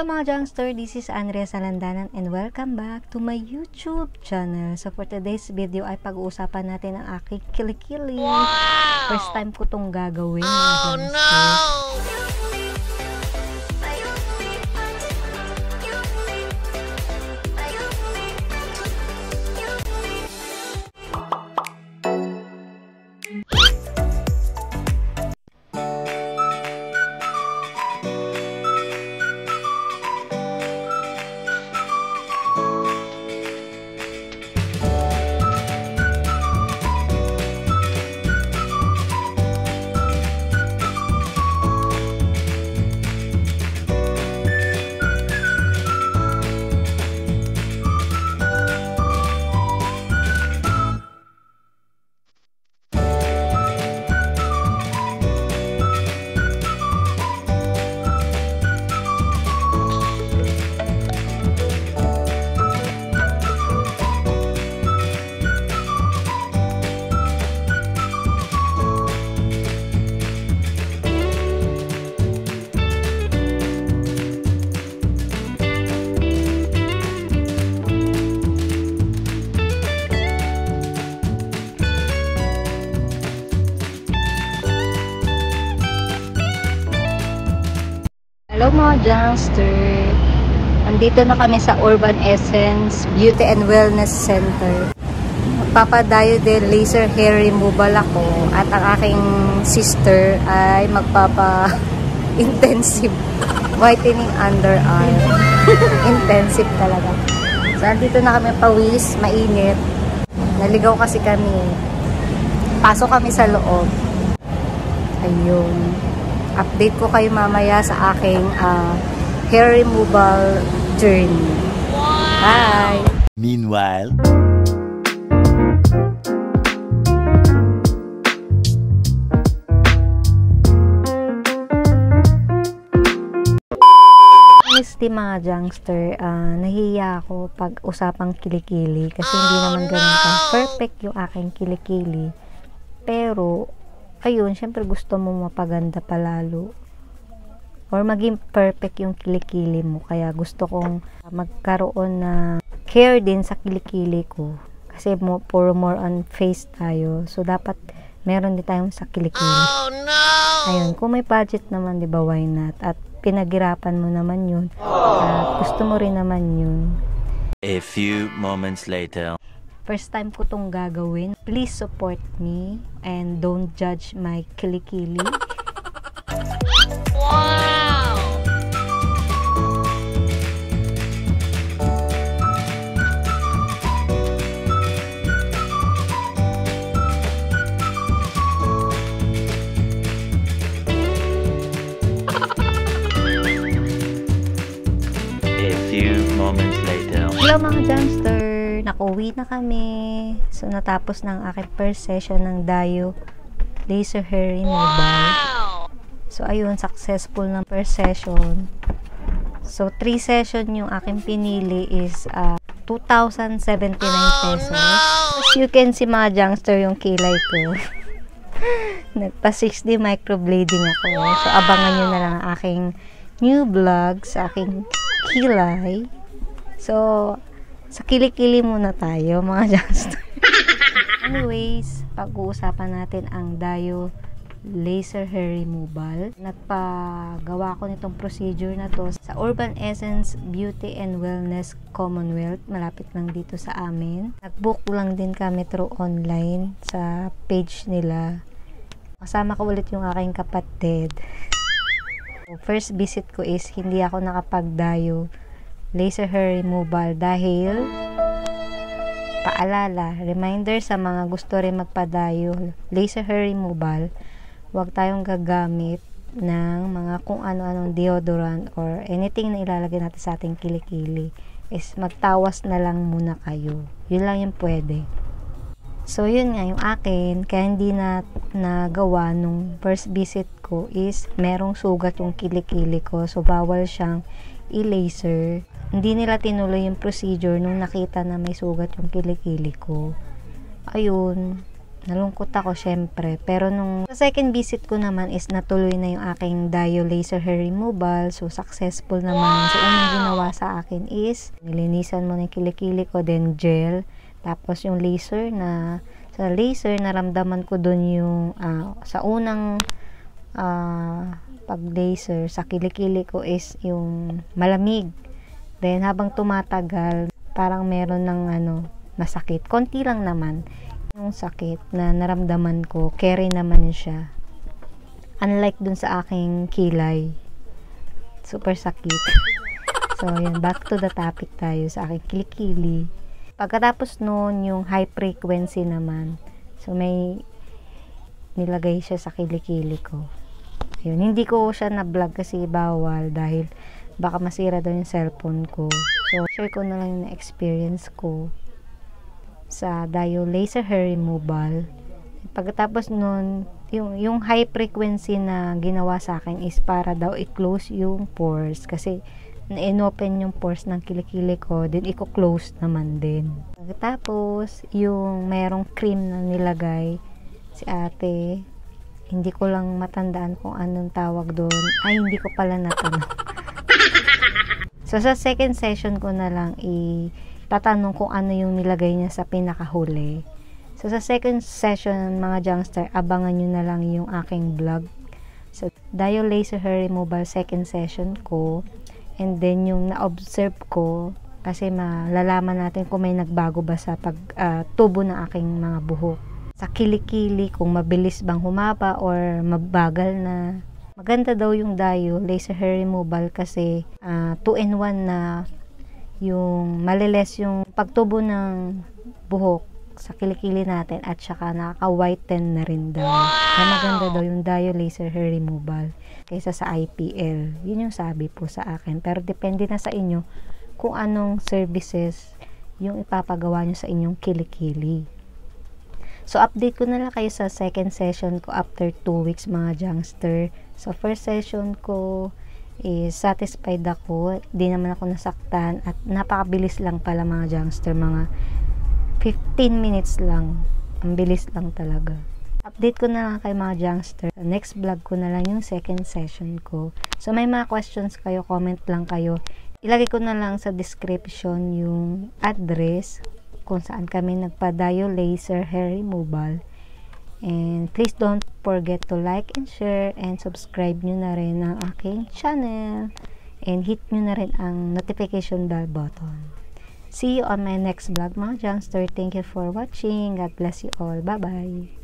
Hello mga Jungster, this is Andrea Salandanan and welcome back to my YouTube channel. So for today's video ay pag-uusapan natin ang aking kilikili. Wow! First time ko tong gagawin. Oh no! Hello mga Jungster, andito na kami sa Urban Essence Beauty and Wellness Center. Magpapadayo din laser hair removal ako at ang aking sister ay magpapa-intensive whitening underarm. Intensive talaga. So andito na kami, pawis, mainit. Naligaw kasi kami. Pasok kami sa loob. Ayun. Update ko kayo mamaya sa aking hair removal journey. Wow! Bye! Meanwhile, honestly mga Jungster, nahiya ako pag usapang kilikili kasi hindi naman ganun ka perfect yung aking kilikili. Pero ayun, syempre gusto mo mapaganda palalo or maging perfect yung kilikili mo, kaya gusto kong magkaroon na care din sa kilikili ko kasi puro more on face tayo, so dapat meron din tayong sa kilikili. Oh, no! Ayun, kung may budget naman, di ba, why not? At pinaghirapan mo naman yun at gusto mo rin naman yun. A few moments later. First time ko tong gagawin. Please support me and don't judge my kilikili. Wow! A few moments later. Hello mga Jungster! Nakauwi na kami. So, natapos ng aking first session ng Dayo laser hair removal. Wow! So, ayun, successful ng first session. So, 3 session yung aking pinili is 2,079 pesos. As you can see mga Jungster, yung kilay ko. Nagpa 6D microblading ako. So, abangan nyo na lang ang aking new vlog sa aking kilay. So, sa kilikili muna tayo mga Jungster. Anyways, pag-uusapan natin ang Dayo laser hair removal. Nagpagawa ko nitong procedure na to sa Urban Essence Beauty and Wellness Commonwealth. Malapit lang dito sa amin. Nag-book lang din kami through online sa page nila. Kasama ko ulit yung aking kapatid. First visit ko is hindi ako nakapag-Dayo laser hair removal dahil paalala, reminder sa mga gusto rin magpadayo laser hair removal, huwag tayong gagamit ng mga kung ano-anong deodorant or anything na ilalagay natin sa ating kilikili. Is magtawas na lang muna kayo, yun lang yung pwede. So yun nga yung akin, kaya hindi na nagawa nung first visit ko is merong sugat yung kilikili ko, so bawal siyang i-laser. Hindi nila tinuloy yung procedure nung nakita na may sugat yung kilikili ko. Ayun, nalungkot ako syempre. Pero nung sa second visit ko naman is natuloy na yung aking Dio laser hair removal. So, successful naman. So, unang ginawa sa akin is nilinisan mo na yung kilikili ko, then gel. Tapos, yung laser sa laser, naramdaman ko dun yung sa unang pag-laser sa kilikili ko is yung malamig. Then, habang tumatagal, parang meron ng masakit. Konti lang naman yung sakit na naramdaman ko. Carry naman siya. Unlike dun sa aking kilay. Super sakit. So, yun. Back to the topic tayo sa aking kilikili. Pagkatapos nun, yung high frequency naman. So, may nilagay siya sa kilikili ko. Yun. Hindi ko siya na-vlog kasi bawal dahil baka masira daw yung cellphone ko. So, share ko na lang yung experience ko sa Dio laser hair removal. Pagkatapos nun, yung high frequency na ginawa sa akin is para daw i-close yung pores kasi na-inopen yung pores ng kilikili ko, then i-close naman din. Pagkatapos, yung merong cream na nilagay si ate, hindi ko lang matandaan kung anong tawag doon. Ay, hindi ko pala natanong. So, sa second session ko na lang tatanong kung ano yung nilagay niya sa pinakahuli. So, sa second session, mga Jungster, abangan nyo na lang yung aking vlog. So, Dio laser hair removal second session ko. And then, yung na-observe ko, kasi malalaman natin kung may nagbago ba sa pagtubo ng aking mga buhok. Sa kilikili, kung mabilis bang humaba or mabagal na. Maganda daw yung Dio laser hair removal kasi 2-in-1 na yung maliles yung pagtubo ng buhok sa kilikili natin at saka nakaka-whiten na rin daw. Kaya maganda daw yung Dio laser hair removal kaysa sa IPL. Yun yung sabi po sa akin. Pero depende na sa inyo kung anong services yung ipapagawa nyo sa inyong kilikili. So, update ko na lang kayo sa second session ko after 2 weeks mga Jungster. So, first session ko is satisfied ako. Di naman ako nasaktan at napakabilis lang pala mga Jungster. Mga 15 minutes lang. Ang bilis lang talaga. Update ko na lang kayo mga Jungster. Next vlog ko na lang yung second session ko. So, may mga questions kayo, comment lang kayo. Ilagay ko na lang sa description yung address kung saan kami nagpa-Dio laser hair removal. And please don't forget to like and share and subscribe nyo na rin ang aking channel. And hit nyo na rin ang notification bell button. See you on my next vlog mga Jungster. Thank you for watching. God bless you all. Bye-bye.